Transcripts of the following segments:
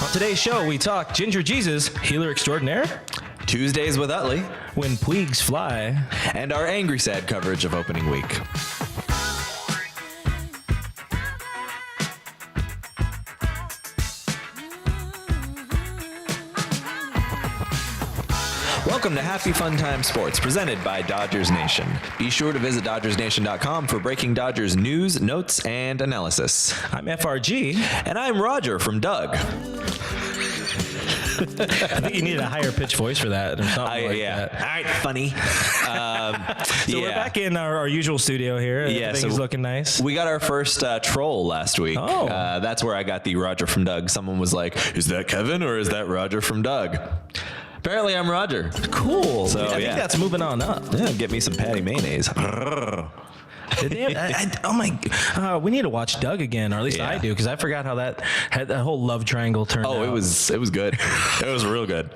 On today's show, we talk Ginger Jesus, healer extraordinaire, Tuesdays with Utley, when Puigs fly, and our angry sad coverage of opening week. Welcome to Happy Fun Time Sports, presented by Dodgers Nation. Be sure to visit DodgersNation.com for breaking Dodgers news, notes, and analysis. I'm FRG. And I'm Roger from Doug. I think you need a higher pitch voice for that or something like that. All right, funny. So we're back in our usual studio here. Yeah, Everything's looking nice. We got our first troll last week. Oh. That's where I got the Roger from Doug. Someone was like, is that Kevin or is that Roger from Doug? Apparently I'm Roger. Cool. So, I think that's moving on up. Yeah, get me some patty mayonnaise. We need to watch Doug again, or at least I do, because I forgot how that whole love triangle turned out. Oh, it was good. It was real good.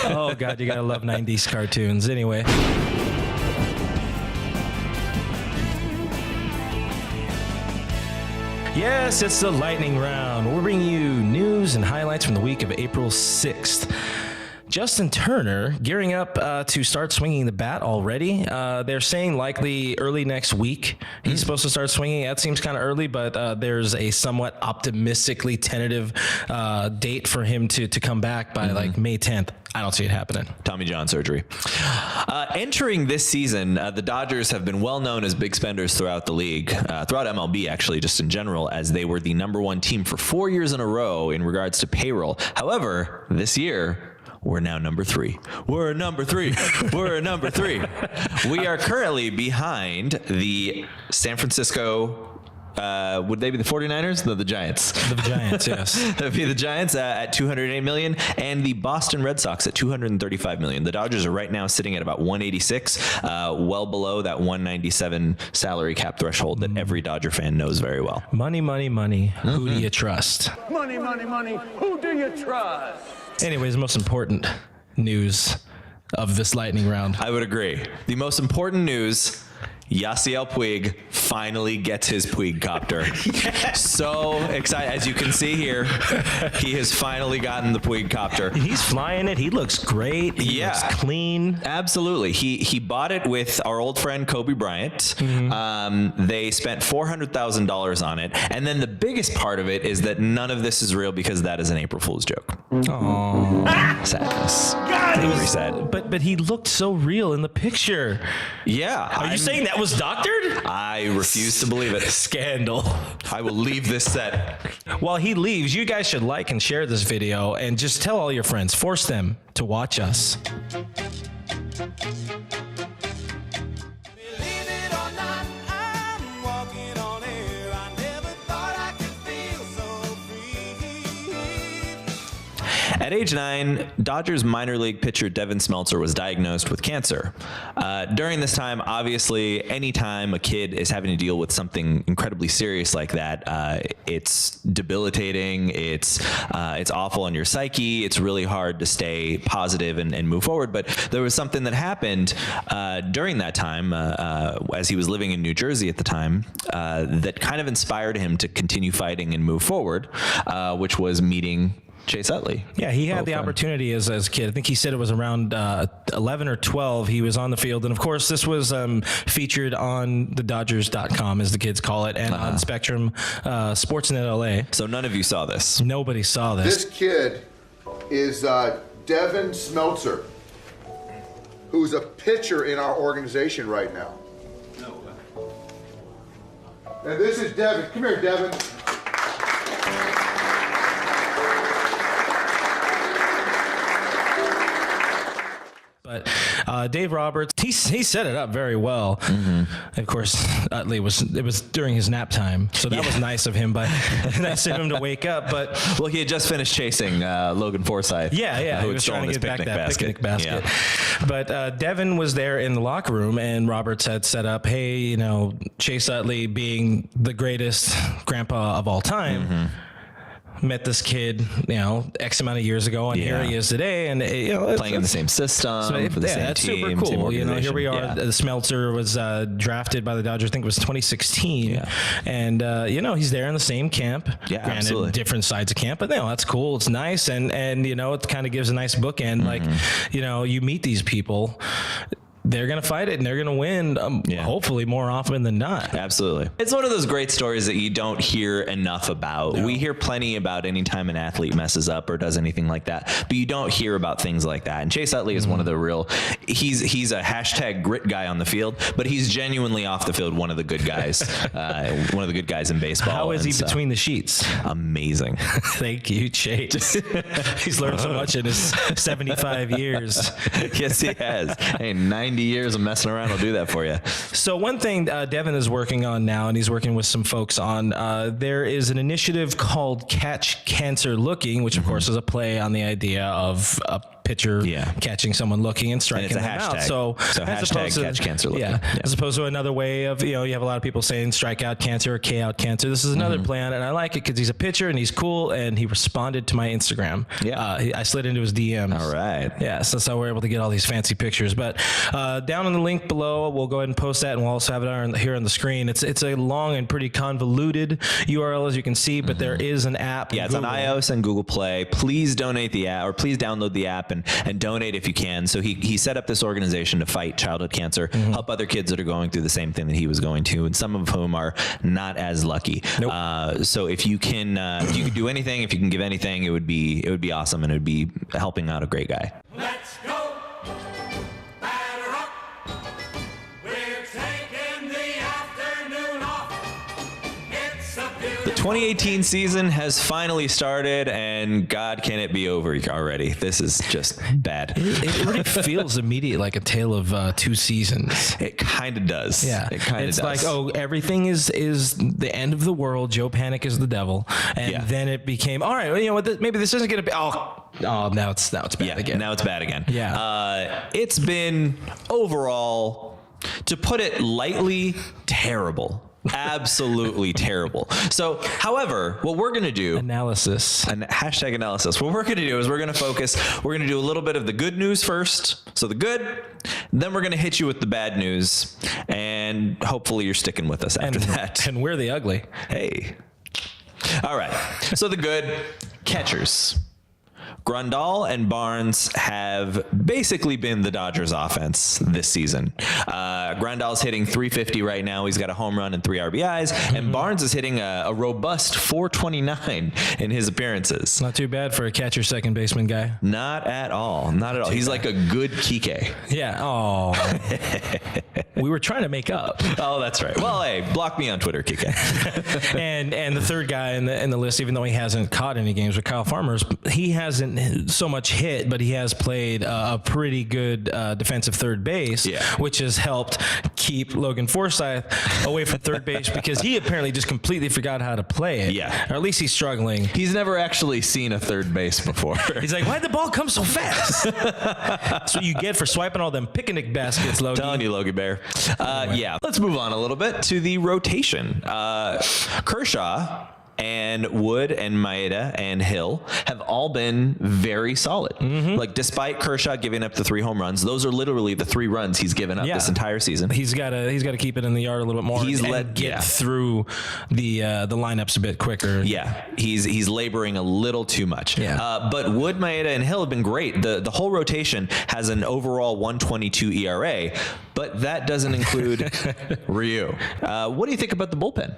Oh God, you gotta love 90s cartoons. Anyway. Yes, it's the lightning round. We're bringing you news and highlights from the week of April 6th. Justin Turner gearing up to start swinging the bat already. They're saying likely early next week he's supposed to start swinging. That seems kind of early, but there's a somewhat optimistically tentative date for him to come back by like May 10th. I don't see it happening. Tommy John surgery. Entering this season, the Dodgers have been well known as big spenders throughout the league, throughout MLB actually, just in general, as they were the #1 team for 4 years in a row in regards to payroll. However, this year, we're now number 3. We're number 3. We're number 3. We are currently behind the San Francisco. Would they be the 49ers? No, the Giants. The Giants, yes. That'd be the Giants at $208 million, and the Boston Red Sox at $235 million. The Dodgers are right now sitting at about $186, well below that $197 salary cap threshold that every Dodger fan knows very well. Money, money, money. Who do you trust? Money, money, money. Who do you trust? Anyways, the most important news of this lightning round. I would agree. The most important news, Yasiel Puig finally gets his Puig copter. Yes. So excited. As you can see here, he has finally gotten the Puig copter. He's flying it. He looks great. He looks clean. Absolutely. He bought it with our old friend Kobe Bryant. They spent $400,000 on it. And then the biggest part of it is that none of this is real because that is an April Fool's joke. Oh, sadness. God, it was sad. But he looked so real in the picture. Yeah. Are you saying that was doctored? I refuse to believe it. Scandal. I will leave this set. While he leaves, you guys should like and share this video and just tell all your friends. Force them to watch us. At age 9, Dodgers minor league pitcher Devin Smeltzer was diagnosed with cancer. During this time, obviously, anytime a kid is having to deal with something incredibly serious like that, it's debilitating, it's awful on your psyche, it's really hard to stay positive and move forward. But there was something that happened during that time, as he was living in New Jersey at the time, that kind of inspired him to continue fighting and move forward, which was meeting Chase Utley. Yeah, he had the opportunity as a kid. I think he said it was around 11 or 12. He was on the field. And, of course, this was featured on the Dodgers.com, as the kids call it, and on Spectrum Sportsnet LA. So none of you saw this? Nobody saw this. This kid is Devin Smeltzer, who's a pitcher in our organization right now. No way. And this is Devin. Come here, Devin. But Dave Roberts, he set it up very well. Of course, Utley it was during his nap time, so that was nice of him. But nice of him to wake up. But well, he had just finished chasing Logan Forsythe. Yeah, who he had was trying to get back that picnic basket. Yeah. But Devin was there in the locker room, and Roberts had set up, hey, Chase Utley being the greatest grandpa of all time. met this kid, X amount of years ago, and here he is today, and playing in the same system for the same that's team. super Same cool. organization. Here we are. Yeah. The Smeltzer was drafted by the Dodgers. I think it was 2016, and he's there in the same camp. Yeah, Granted, absolutely. different sides of camp, but that's cool. It's nice, and it kind of gives a nice bookend. Like, you meet these people. They're going to fight it and they're going to win, hopefully more often than not. Absolutely. It's one of those great stories that you don't hear enough about. No. We hear plenty about any time an athlete messes up or does anything like that, but you don't hear about things like that. And Chase Utley is one of the real, he's a hashtag grit guy on the field, but he's genuinely off the field one of the good guys, one of the good guys in baseball. How is he between the sheets? Amazing. Thank you, Chase. He's learned so much in his 75 years. Yes, he has. Hey, 90 years of messing around will do that for you. So one thing Devin is working on now, and he's working with some folks on, there is an initiative called Catch Cancer Looking, which of course is a play on the idea of a pitcher catching someone looking and striking them out. So hashtag catch cancer looking. As opposed to another way of, you have a lot of people saying strike out cancer or K out cancer. This is another play on it, and I like it because he's a pitcher and he's cool, and he responded to my Instagram. I slid into his DMs. All right. Yeah, so that's how we're able to get all these fancy pictures. But down in the link below, we'll go ahead and post that, and we'll also have it here on the screen. It's a long and pretty convoluted URL, as you can see, but there is an app. Yeah, it's on iOS and Google Play. Please donate the app, or please download the app and donate if you can. So he set up this organization to fight childhood cancer, help other kids that are going through the same thing that he was going to, and some of whom are not as lucky. Nope. So if you can do anything, if you can give anything, it would be awesome, and it would be helping out a great guy. Let's go. Batter up. We're taking the afternoon off. It's a beautiful The 2018 season has finally started, and God, can it be over already? This is just bad. It really feels immediate, like a tale of two seasons. It kind of does. Yeah, it kind of does. It's like, everything is the end of the world. Joe Panic is the devil, and then it became all right. You know what? Maybe this isn't going to be. Now it's bad again. Now it's bad again. Yeah. It's been overall, to put it lightly, terrible. Absolutely terrible. So, however, what we're going to do... Analysis. Hashtag analysis. What we're going to do is we're going to focus... We're going to do a little bit of the good news first. So the good. Then we're going to hit you with the bad news. And hopefully you're sticking with us after that. And we're the ugly. Hey. All right. So the good. Catchers. Grandal and Barnes have basically been the Dodgers offense this season. Grandal's hitting .350 right now. He's got a home run and 3 RBIs. And Barnes is hitting a robust .429 in his appearances. Not too bad for a catcher second baseman guy. Not at all. Not at all. He's like a good Kike. Yeah. Oh. We were trying to make up. Oh, that's right. Well, hey, block me on Twitter, Kike. and the third guy in the list, even though he hasn't caught any games with Kyle Farmer's, he hasn't so much hit, but he has played a pretty good defensive third base, which has helped keep Logan Forsythe away from third base because he apparently just completely forgot how to play it. Yeah. Or at least he's struggling. He's never actually seen a third base before. He's like, why'd the ball come so fast? That's what you get for swiping all them picnic baskets, Logan. Telling you, Logie Bear. Yeah, let's move on a little bit to the rotation. Kershaw and Wood and Maeda and Hill have all been very solid. Like, despite Kershaw giving up the 3 home runs, those are literally the 3 runs he's given up this entire season. He's got to keep it in the yard a little bit more. Get through the lineups a bit quicker. Yeah, he's laboring a little too much. Yeah. But Wood, Maeda, and Hill have been great. The whole rotation has an overall 1.22 ERA, but that doesn't include Ryu. What do you think about the bullpen?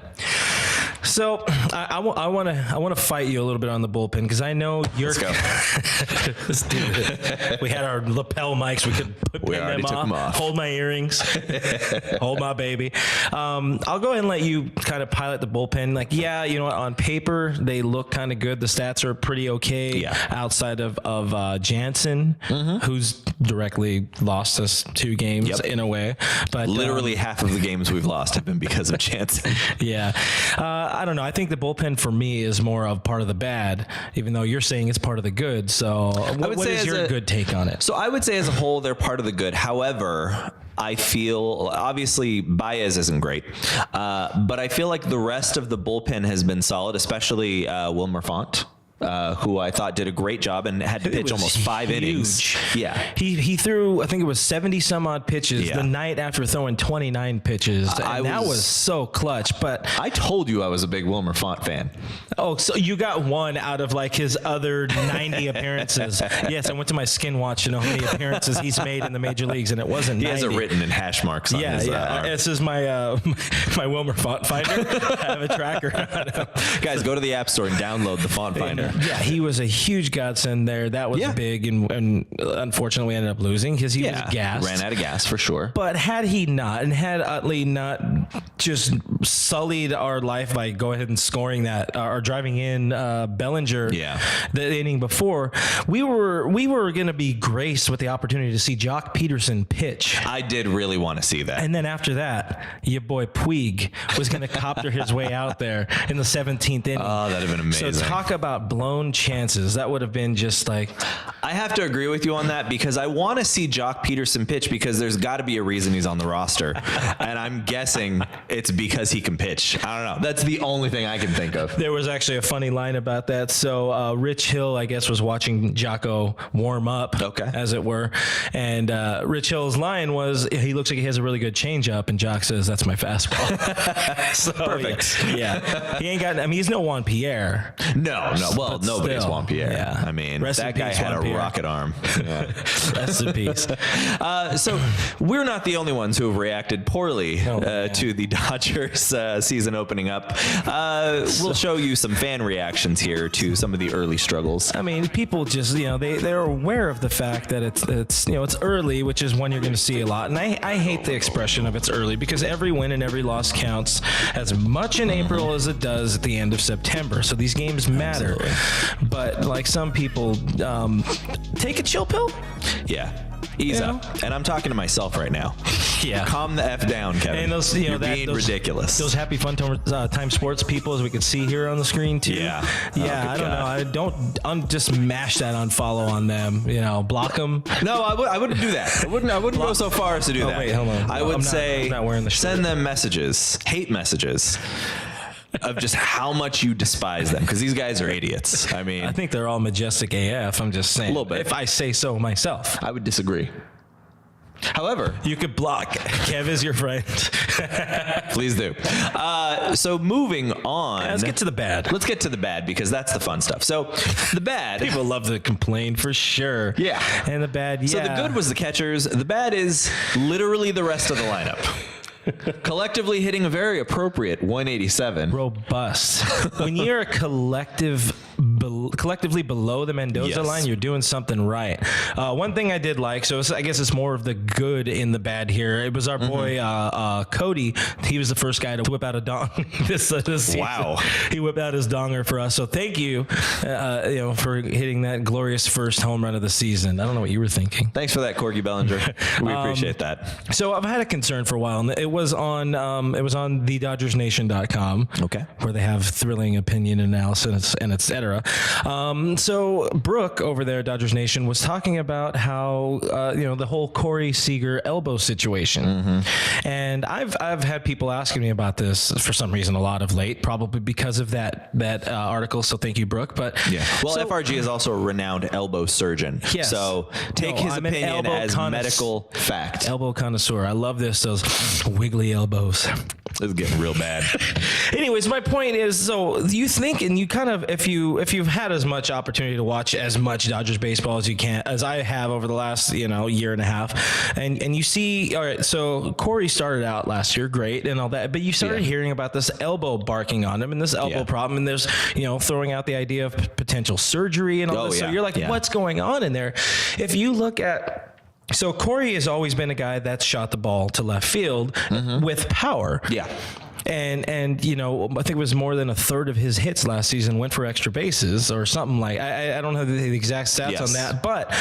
So I want to fight you a little bit on the bullpen because I know you're. Let's go. Let's do it. We had our lapel mics. We could put them off. Hold my earrings. Hold my baby. I'll go ahead and let you kind of pilot the bullpen. Like, you know what? On paper, they look kind of good. The stats are pretty okay. Yeah. Outside of Jansen, who's directly lost us 2 games in a way. But literally half of the games we've lost have been because of Jansen. Yeah. I don't know. I think the bullpen for me is more of part of the bad, even though you're saying it's part of the good. So what is your good take on it? So I would say as a whole, they're part of the good. However, I feel, obviously, Baez isn't great, but I feel like the rest of the bullpen has been solid, especially Wilmer Font. who I thought did a great job and had to pitch almost 5 innings. Yeah. He threw, I think it was 70 some odd pitches the night after throwing 29 pitches. And that was so clutch. But I told you I was a big Wilmer Font fan. Oh, so you got one out of like his other 90 appearances. Yes, I went to my skin watch to know how many appearances he's made in the major leagues, and it wasn't 90. He has it written in hash marks on his arm. This is my my Wilmer Font Finder. I have a tracker on him. Guys, go to the App Store and download the Font Finder. Yeah, he was a huge godsend there. That was big, and unfortunately we ended up losing because he was gassed. Ran out of gas for sure. But had he not, and had Utley not just sullied our life by go ahead and scoring that, or driving in Bellinger the inning before, we were going to be graced with the opportunity to see Jock Peterson pitch. I did really want to see that. And then after that, your boy Puig was going to copter his way out there in the 17th inning. Oh, that'd have been amazing. So talk about blown chances. That would have been just like... I have to agree with you on that because I want to see Jock Peterson pitch because there's got to be a reason he's on the roster. And I'm guessing it's because he can pitch. I don't know. That's the only thing I can think of. There was actually a funny line about that. So Rich Hill, I guess, was watching Jocko warm up, as it were. And Rich Hill's line was, he looks like he has a really good changeup. And Jock says, that's my fastball. So, perfect. Yeah. He ain't got, I mean, he's no Juan Pierre. No. Well, nobody's Juan Pierre. Yeah. I mean, Rest that guy peace, had Juan a Pierre. rocket arm. Yeah. Rest in peace. So we're not the only ones who have reacted poorly to the Dodgers season opening up. We'll show you some fan reactions here to some of the early struggles. I mean, people just, they're aware of the fact that it's early, which is when you're going to see a lot. And I hate the expression of it's early because every win and every loss counts as much in April as it does at the end of September. So these games matter. Absolutely. But like some people, take a chill pill. Yeah. Ease up. And I'm talking to myself right now. Yeah. Calm the F down, Kevin. And those, You're being ridiculous. Those happy fun time sports people, as we can see here on the screen too. Yeah. Yeah. I don't know. Just mash that unfollow on them. Block them. No, I wouldn't do that. I wouldn't go so far as to do that. Wait, hold on. I would say I'm not wearing the shirt. Send them messages, hate messages. Of just how much you despise them, because these guys are idiots. I mean, I think they're all majestic AF. I'm just saying. A little bit. If I say so myself. I would disagree. However, you could block. Kev is your friend. Please do. So moving on. Let's get to the bad. Let's get to the bad because that's the fun stuff. So the bad. People love to complain for sure. Yeah. And the bad, yeah. So the good was the catchers. The bad is literally the rest of the lineup. Collectively hitting a very appropriate 187. Robust. When you're a collectively below the Mendoza line, you're doing something right. One thing I did like, so I guess it's more of the good in the bad here. It was our boy Cody. He was the first guy to whip out a dong this season. Wow. He whipped out his donger for us. So thank you, for hitting that glorious first home run of the season. I don't know what you were thinking. Thanks for that, Corgi Bellinger. We appreciate that. So I've had a concern for a while, and it was on the DodgersNation.com. Okay. Where they have thrilling opinion analysis and et cetera. So Brooke over there at Dodgers Nation was talking about how the whole Corey Seager elbow situation, and I've had people asking me about this for some reason a lot of late, probably because of that article. So thank you, Brooke. But well, FRG is also a renowned elbow surgeon. Yes. So take his opinion as medical fact. Elbow connoisseur. I love those wiggly elbows. This is getting real bad. Anyways, my point is, so you think, and you kind of, if you've had as much opportunity to watch as much Dodgers baseball as I have over the last, year and a half, and you see, all right, so Corey started out last year, great and all that, but you started hearing about this elbow barking on him and this elbow problem, and there's, throwing out the idea of potential surgery and all this. So you're like, what's going on in there? If you look at, so Corey has always been a guy that's shot the ball to left field with power. Yeah. And I think it was more than a third of his hits last season went for extra bases or something like. I don't have the exact stats on that, but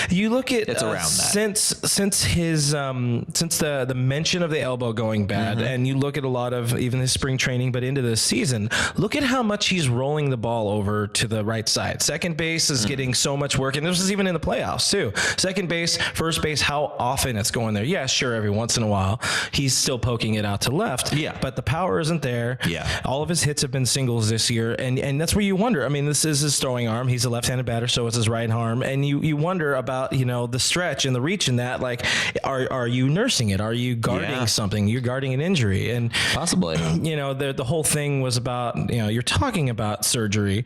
you look at it's around that. since his since the mention of the elbow going bad, and you look at a lot of even his spring training, but into this season, look at how much he's rolling the ball over to the right side. Second base is getting so much work, and this is even in the playoffs too. Second base, first base, how often it's going there? Yeah, sure, every once in a while he's still poking it out to left. Yeah, but the power power isn't there. Yeah. All of his hits have been singles this year, and that's where you wonder. I mean, this is his throwing arm. He's a left-handed batter, so it's his right arm, and you wonder about the stretch and the reach in that. Like, are you nursing it? Are you guarding something? You're guarding an injury, and possibly. The whole thing was about you're talking about surgery,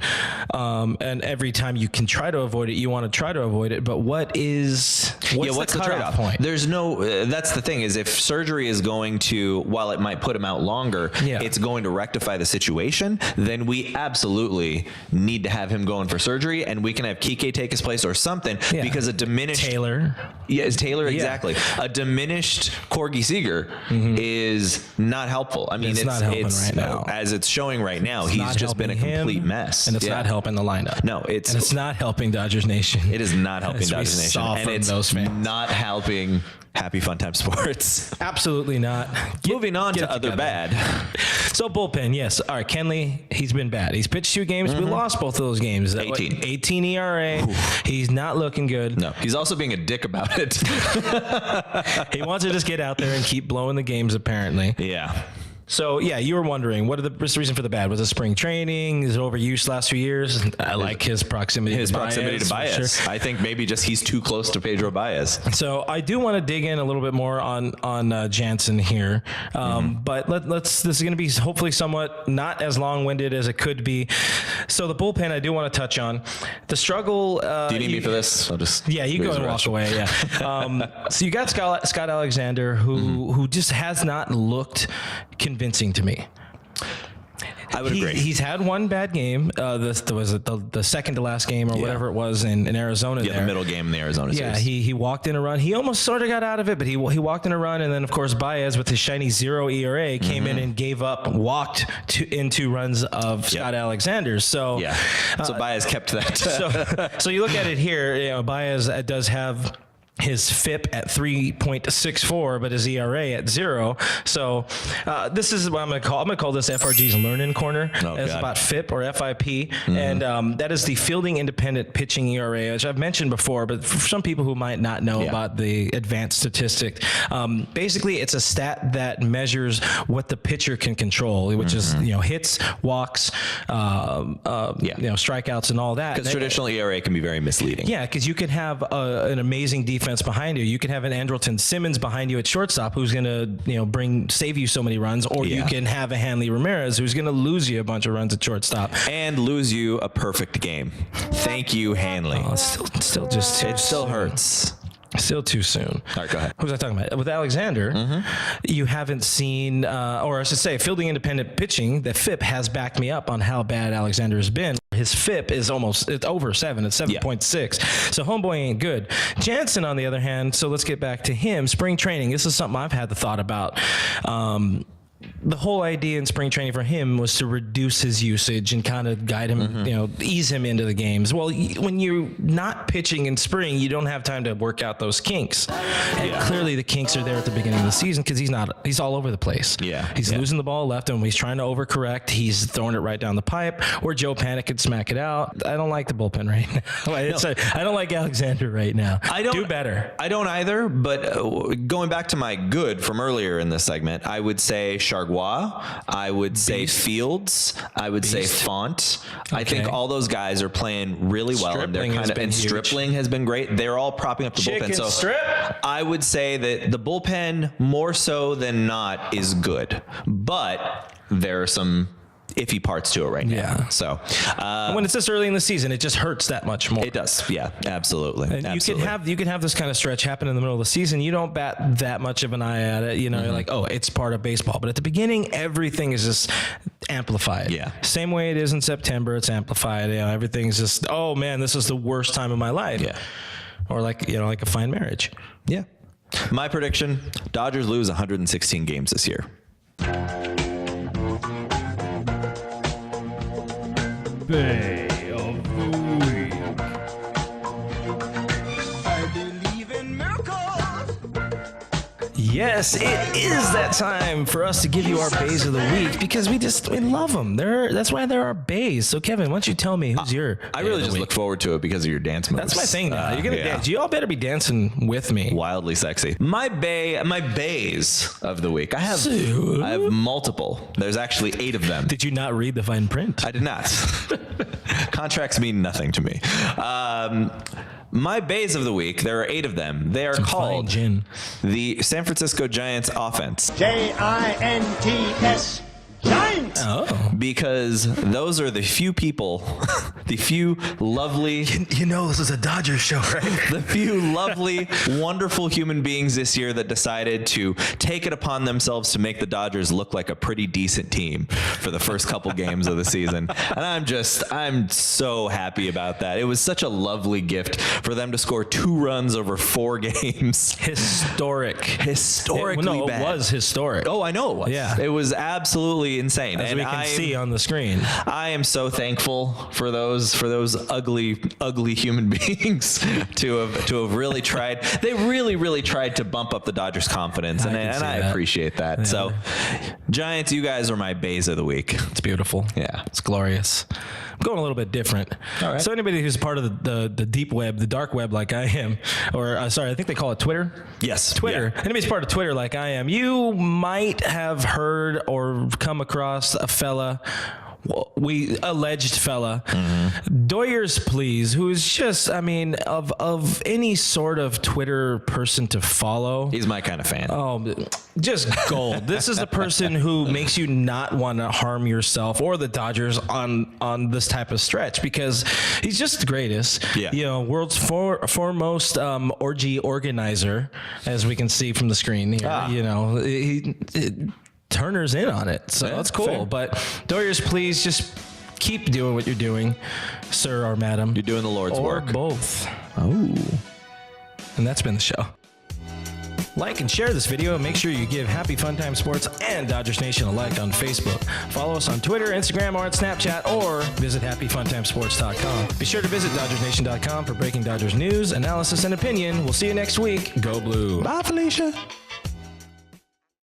and every time you can try to avoid it, you want to try to avoid it. But what's the trade-off point? There's no. That's the thing, is if surgery is going to, while it might put him out longer, it's going to rectify the situation, then we absolutely need to have him going for surgery, and we can have Kike take his place or something, because a diminished Taylor. Yeah, it's Taylor, exactly. A diminished Corgi Seager is not helpful. I mean, it's not helping right now. As it's showing right now, he's just been a complete mess. And it's not helping the lineup. No, it's not helping Dodgers Nation. It is not helping Dodgers Nation. And it's those fans. Not helping Happy Fun Time Sports. Absolutely not. Moving on to other bad. So bullpen, yes. All right, Kenley, he's been bad. He's pitched 2 games. We lost both of those games. 18 ERA. Oof. He's not looking good. No, he's also being a dick about it. He wants to just get out there and keep blowing the games, apparently. Yeah. So, you were wondering, what's the reason for the bad? Was it spring training? Is it overuse last few years? I like his proximity to Baez. Sure. I think maybe just he's too close to Pedro Baez. So I do want to dig in a little bit more on Jansen here. But this is going to be hopefully somewhat not as long-winded as it could be. So the bullpen I do want to touch on. The struggle... do you need me for this? I'll just... Yeah, you go and walk away, yeah. So you got Scott Alexander, who just has not looked convincing to me. I would agree. He's had one bad game. Was it the second to last game or whatever it was in Arizona? Yeah, the middle game in the Arizona series. Yeah, he walked in a run. He almost sort of got out of it, but he walked in a run, and then of course Baez with his shiny 0 ERA came in and walked in 2 runs of Scott Alexander. So so Baez kept that. so you look at it here. Baez does have his FIP at 3.64, but his ERA at 0. So this is what I'm going to call. I'm going to call this FRG's learning corner. It's about FIP or FIP, and that is the fielding independent pitching ERA, which I've mentioned before. But for some people who might not know about the advanced statistic, basically it's a stat that measures what the pitcher can control, which is hits, walks, strikeouts, and all that. Because traditional ERA can be very misleading. Yeah, because you can have an amazing defense behind you. You can have an Andrelton Simmons behind you at shortstop who's going to save you so many runs, or you can have a Hanley Ramirez who's going to lose you a bunch of runs at shortstop and lose you a perfect game. Thank you, Hanley. Oh, still just too it still hurts. Still too soon. All right, go ahead. Who was I talking about? With Alexander, you haven't seen, or I should say, fielding independent pitching. The FIP has backed me up on how bad Alexander has been. His FIP is it's over 7. It's 7.6. So homeboy ain't good. Jansen, on the other hand, so let's get back to him. Spring training. This is something I've had the thought about. The whole idea in spring training for him was to reduce his usage and kind of guide him, ease him into the games. Well, when you're not pitching in spring, you don't have time to work out those kinks. And clearly the kinks are there at the beginning of the season because he's all over the place. He's losing the ball left, and when he's trying to overcorrect, he's throwing it right down the pipe, or Joe Panic could smack it out. I don't like the bullpen right now. I don't like Alexander right now. Do better. I don't either, but going back to my good from earlier in this segment, I would say Chargois, I would say Fields, I would say Font. I think all those guys are playing really well, and Stripling has been great. They're all propping up the bullpen. So strip. I would say that the bullpen more so than not is good, but there are some iffy parts to it right now. So when it's this early in the season, it just hurts that much more. It does. Yeah, absolutely. And you can have this kind of stretch happen in the middle of the season. You don't bat that much of an eye at it. You're like, oh, it's part of baseball. But at the beginning, everything is just amplified. Yeah. Same way it is in September, it's amplified. Everything's just, oh man, this is the worst time of my life. Yeah. Or like a fine marriage. Yeah. My prediction, Dodgers lose 116 games this year. Bay of the Week. I believe in miracles. Yes, it is that time for us to give you our bays of the week because we love them. That's why they're our bays. So Kevin, why don't you tell me who's your? I really just look forward to it because of your dance moves. That's my thing now. You're gonna dance. You all better be dancing with me. Wildly sexy. My bays of the week. I have multiple. There's actually 8 of them. Did you not read the fine print? I did not. Contracts mean nothing to me. My bays of the week, there are 8 of them. They are called the San Francisco Giants offense. Giants. Giants. Oh. Because those are the few people, the few lovely... You know this is a Dodgers show, right? The few lovely, wonderful human beings this year that decided to take it upon themselves to make the Dodgers look like a pretty decent team for the first couple games of the season. And I'm so happy about that. It was such a lovely gift for them to score 2 runs over 4 games. Historically bad. It was historic. Oh, I know it was. Yeah. It was absolutely insane. As we can see on the screen. I am so thankful for those ugly human beings to have really tried. They really tried to bump up the Dodgers' confidence, and I appreciate that. Yeah. So, Giants, you guys are my bays of the week. It's beautiful. Yeah, it's glorious. I'm going a little bit different. All right. So anybody who's part of the deep web, the dark web like I am, or sorry, I think they call it Twitter. Yes. Twitter. Yeah. Anybody's part of Twitter like I am, you might have heard or come across a fella, alleged fella, Doyers Please, who's just, I mean, of any sort of Twitter person to follow. He's my kind of fan. Oh, just gold. This is the person who makes you not want to harm yourself or the Dodgers on this type of stretch because he's just the greatest. Yeah. You know, world's foremost orgy organizer, as we can see from the screen here. You know, Turner's in on it, so that's cool. Fair. But Doyers, please just keep doing what you're doing, sir or madam. You're doing the Lord's work. Or both. Oh. And that's been the show. Like and share this video and make sure you give Happy Fun Time Sports and Dodgers Nation a like on Facebook. Follow us on Twitter, Instagram, or on Snapchat, or visit HappyFunTimeSports.com. Be sure to visit DodgersNation.com for breaking Dodgers news, analysis, and opinion. We'll see you next week. Go Blue. Bye, Felicia.